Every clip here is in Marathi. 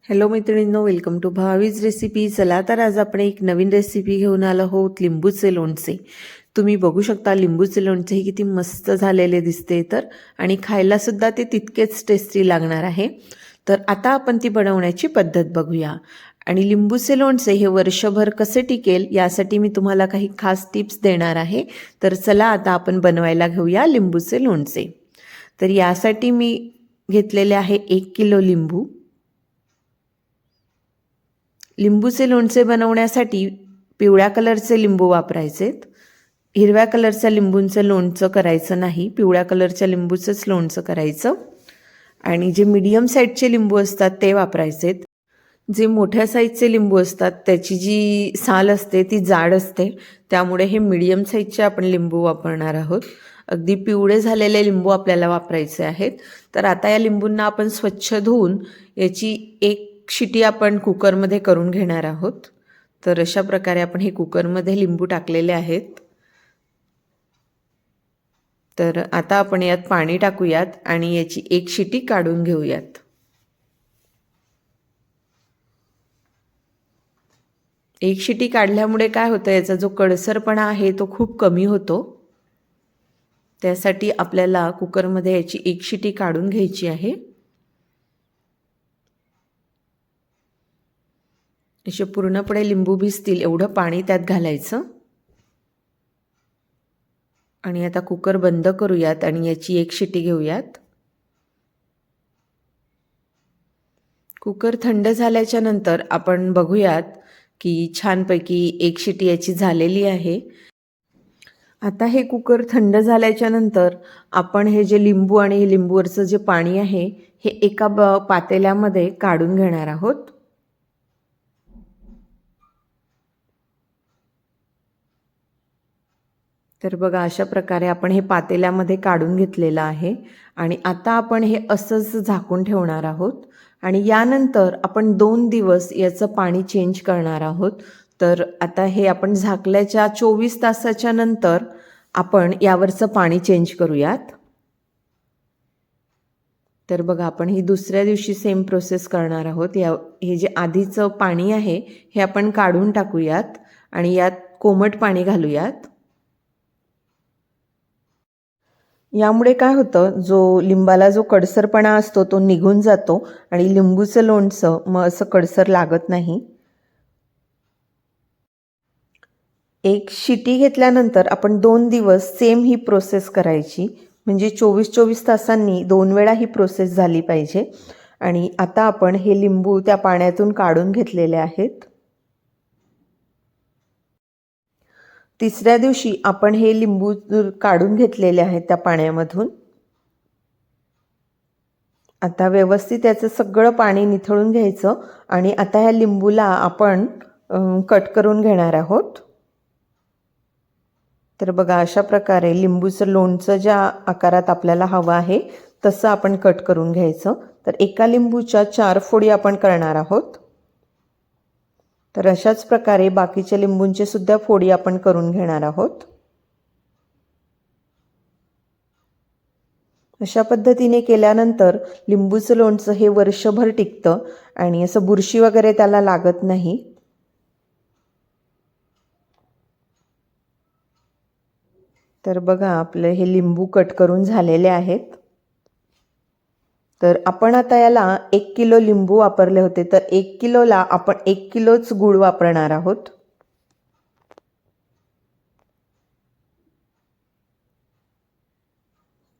हॅलो मैत्रिणींनो, वेलकम टू भावीज रेसिपी. चला तर आज आपण एक नवीन रेसिपी घेऊन आलो आहोत, लिंबूचे लोणचे. तुम्ही बघू शकता लिंबूचे लोणचे हे किती मस्त झालेले दिसते तर, आणि खायला सुद्धा ते तितकेच टेस्टी लागणार आहे. तर आता आपण ती बनवण्याची पद्धत बघूया. आणि लिंबूचे लोणचे हे वर्षभर कसे टिकेल यासाठी मी तुम्हाला काही खास टिप्स देणार आहे. तर चला आता आपण बनवायला घेऊया लिंबूचे लोणचे. तर यासाठी मी घेतलेले आहे 1 किलो लिंबू. लिंबूचे लोणचे बनवण्यासाठी पिवळ्या कलरचे लिंबू वापरायचेत. हिरव्या कलरच्या लिंबूंचं लोणचं करायचं नाही, पिवळ्या कलरच्या लिंबूचंच लोणचं करायचं. आणि जे मीडियम साईजचे लिंबू असतात ते वापरायचेत. जे मोठ्या साईजचे लिंबू असतात त्याची जी साल असते ती जाड असते, त्यामुळे हे मीडियम साईजचे आपण लिंबू वापरणार आहोत. अगदी पिवळे झालेले लिंबू आपल्याला वापरायचे आहेत. तर आता या लिंबूंना आपण स्वच्छ धुवून याची एक शिटी आपण कुकरमध्ये करून घेणार आहोत. तर अशा प्रकारे आपण हे कुकरमध्ये लिंबू टाकलेले आहेत. तर आता आपण यात पाणी टाकूयात आणि याची एक शिटी काढून घेऊयात. एक शिटी काढल्यामुळे काय होतं, याचा जो कडसरपणा आहे तो खूप कमी होतो. त्यासाठी आपल्याला कुकरमध्ये याची एक शिटी काढून घ्यायची आहे. असे पूर्णपणे लिंबू भिजतील एवढं पाणी त्यात घालायचं. आणि आता कुकर बंद करूयात आणि याची एक शिटी घेऊयात. कुकर थंड झाल्याच्या नंतर आपण बघूयात की छानपैकी एक शिटी याची झालेली आहे. आता हे कुकर थंड झाल्याच्या नंतर आपण हे जे लिंबू आणि लिंबूवरचं जे पाणी आहे हे एका पातेल्यामध्ये काढून घेणार आहोत. तर बघा, अशा प्रकारे आपण हे पातेल्यामध्ये काढून घेतलेलं आहे. आणि आता आपण हे असंच झाकून ठेवणार आहोत. आणि यानंतर आपण 2 दिवस याचं पाणी चेंज करणार आहोत. तर आता हे आपण झाकल्याच्या 24 तासाच्या नंतर आपण यावरचं पाणी चेंज करूयात. तर बघा, आपण ही दुसऱ्या दिवशी सेम प्रोसेस करणार आहोत. हे जे आधीचं पाणी आहे हे आपण काढून टाकूयात आणि यात कोमट पाणी घालूयात. यामुळे काय होतं, जो लिंबाला जो कडसरपणा असतो तो निघून जातो आणि लिंबूचं लोणचं मग असं कडसर लागत नाही. एक शिटी घेतल्यानंतर आपण 2 दिवस सेम ही प्रोसेस करायची. म्हणजे 24-24 तासांनी 2 वेळा ही प्रोसेस झाली पाहिजे. आणि आता आपण हे लिंबू त्या पाण्यातून काढून घेतलेले आहेत. तिसऱ्या दिवशी आपण हे लिंबू काढून घेतलेले आहेत त्या पाण्यामधून. आता व्यवस्थित याचं सगळं पाणी निथळून घ्यायचं आणि आता ह्या लिंबूला आपण कट करून घेणार आहोत. तर बघा, अशा प्रकारे लिंबूचं लोणचं ज्या आकारात आपल्याला हवं आहे तसं आपण कट करून घ्यायचं. तर एका लिंबूच्या 4 फोडी आपण करणार आहोत. तर अशाच प्रकारे बाकीच्या लिंबूंचे सुद्धा फोडी आपण करून घेणार आहोत. अशा पद्धतीने केल्यानंतर लिंबूचं लोणचं हे वर्षभर टिकतं आणि असं बुरशी वगैरे त्याला लागत नाही. तर बघा, आपले हे लिंबू कट करून झालेले आहेत. तर आपण आता याला 1 किलो लिंबू वापरले होते, तर 1 किलोला आपण 1 किलोच गूळ वापरणार आहोत.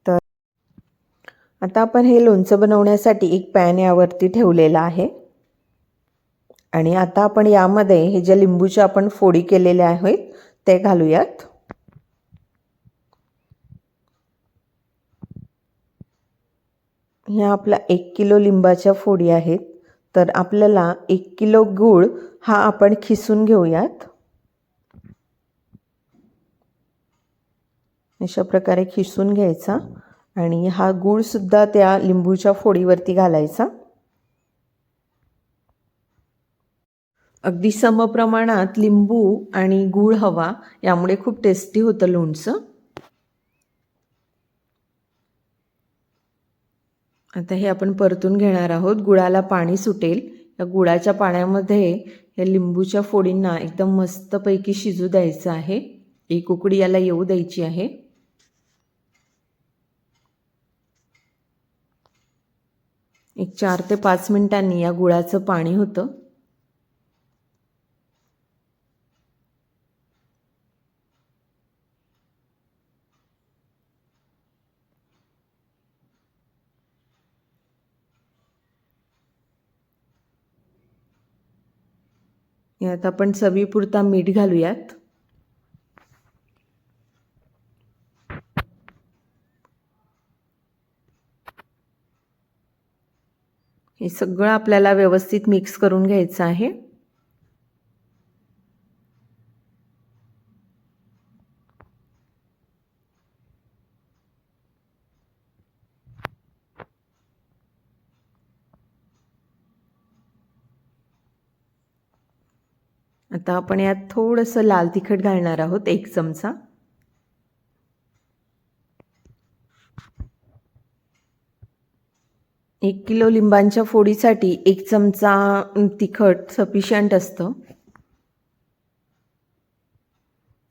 तर आता आपण हे लोणचं बनवण्यासाठी एक पॅन यावरती ठेवलेला आहे. आणि आता आपण यामध्ये हे ज्या लिंबूच्या आपण फोडी केलेल्या आहेत ते घालूयात. ह्या आपल्या 1 किलो लिंबाच्या फोडी आहेत. तर आपल्याला 1 किलो गूळ हा आपण खिसून घेऊयात. अशा प्रकारे खिसून घ्यायचा आणि हा गूळ सुद्धा त्या लिंबूच्या फोडीवरती घालायचा. अगदी समप्रमाणात लिंबू आणि गूळ हवा, यामुळे खूप टेस्टी होतं लोणचं. आता हे आपण परतून घेणार आहोत. गुळाला पाणी सुटेल या गुळाच्या पाण्यामध्ये या लिंबूच्या फोडींना एकदम मस्तपैकी शिजू द्यायचं आहे. एक उकळी याला येऊ द्यायची आहे. एक 4 ते 5 मिनिटांनी या गुळाचं पाणी होतं. यात आपण चवीपुरता मीठ घालूयात. हे सगळं आपल्याला व्यवस्थित मिक्स करून घ्यायचं आहे. आता आपण यात थोडंसं लाल तिखट घालणार आहोत, 1 चमचा. एक किलो लिंबांच्या फोडीसाठी 1 चमचा तिखट सफिशियंट असतं.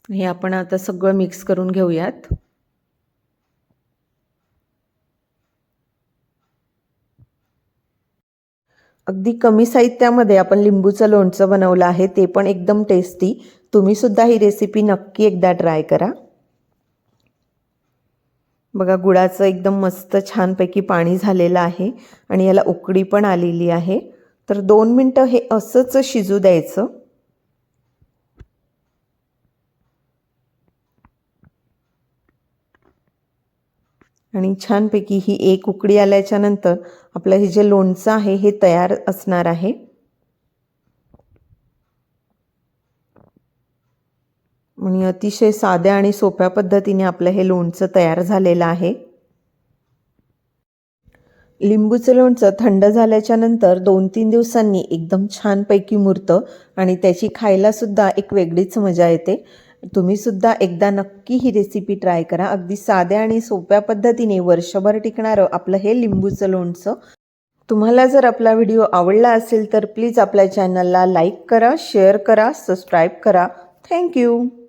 हे आपण आता सगळं मिक्स करून घेऊयात. अगदी कमी साहित्यामध्ये आपण लिंबूचं लोणचं बनवलं आहे, ते पण एकदम टेस्टी. तुम्ही सुद्धा ही रेसिपी नक्की एकदा ट्राय करा. बघा, गुळाचं एकदम मस्त छानपैकी पाणी झालेलं आहे आणि याला उकळी पण आलेली आहे. तर 2 मिनटं हे असंच शिजू द्यायचं. आणि छानपैकी ही एक उकळी आल्याच्या नंतर आपलं हे जे लोणचं आहे हे तयार असणार आहे. आणि अतिशय साध्या आणि सोप्या पद्धतीने आपलं हे लोणचं तयार झालेलं आहे. लिंबूचं लोणचं थंड झाल्याच्या नंतर 2-3 दिवसांनी एकदम छानपैकी मुरतं आणि त्याची खायलासुद्धा एक वेगळीच मजा येते. तुम्ही सुद्धा एकदा नक्की ही रेसिपी ट्राय करा. अगदी साध्या आणि सोप्या पद्धतीने वर्षभर टिकणारं आपलं हे लिंबूचं लोणचं. तुम्हाला जर आपला व्हिडिओ आवडला असेल तर प्लीज आपल्या चॅनलला लाईक करा, शेअर करा, सबस्क्राईब करा. थँक्यू.